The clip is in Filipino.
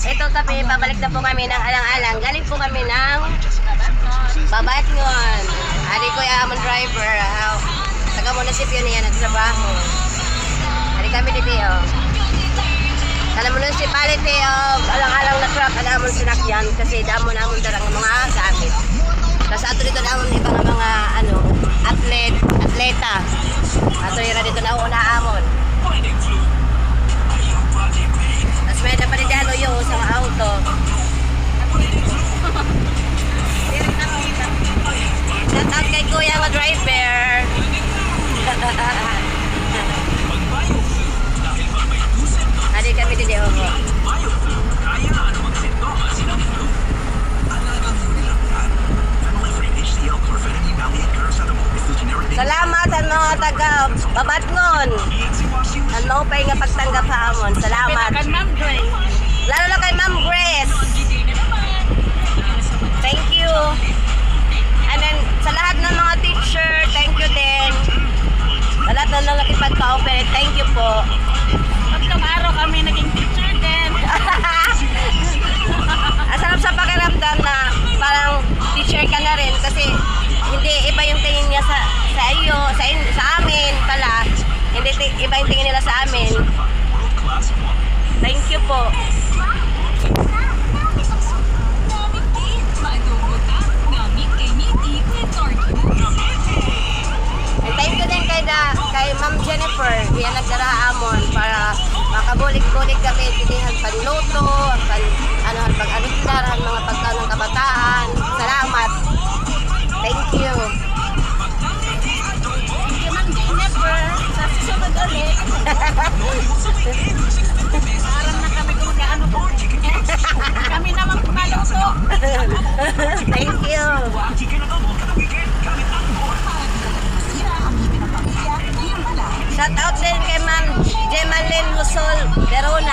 Ito kami, pabalik na po kami ng Alang-Alang. Galing po kami ng Babatngon. Ari ko yung amon driver. Taga munisipyo niya nagtrabaho. Ari kami dito oh. Sa municipality of Alang-Alang na truck ang amon sinakyan kasi damo namon darang mga gamit. Tapos ato dito namon ibang mga atleta. Ato ira dito na una amon. Tapos may na pa rin dalo yung sa mga auto. Shout out kay Kuya nga driver. Hari kami di Jehovah. Salamat ang mga taga Babatngon. Ang maupay nga pagtanggap sa amon. Salamat. Lalo na kay Ma'am Grace. Thank you. And then sa lahat ng mga teacher, thank you din. Sa lahat ng nakipagka-operate, thank you po. Tatlong araw kami naging teacher din. Asarap sa pakiramdam na parang teacher ka na rin kasi hindi iba yung tingin niya sa iyo, sa amin pala. Hindi iba yung tingin nila sa amin. Thank you po. And thank you din kay Ma'am Jennifer. Yan nagdara amon para makabulig-bulig kami tinihan panluto, pag-aluslar, mga pagkaon ng kabataan. Salamat. Thank you. Thank you, Ma'am Jennifer. Sa susunod ulit. Parang na kami kung gaano po. Kami naman pumaluto. Thank you. Shout out din kay Ma'am Jemalyn Luzol Deron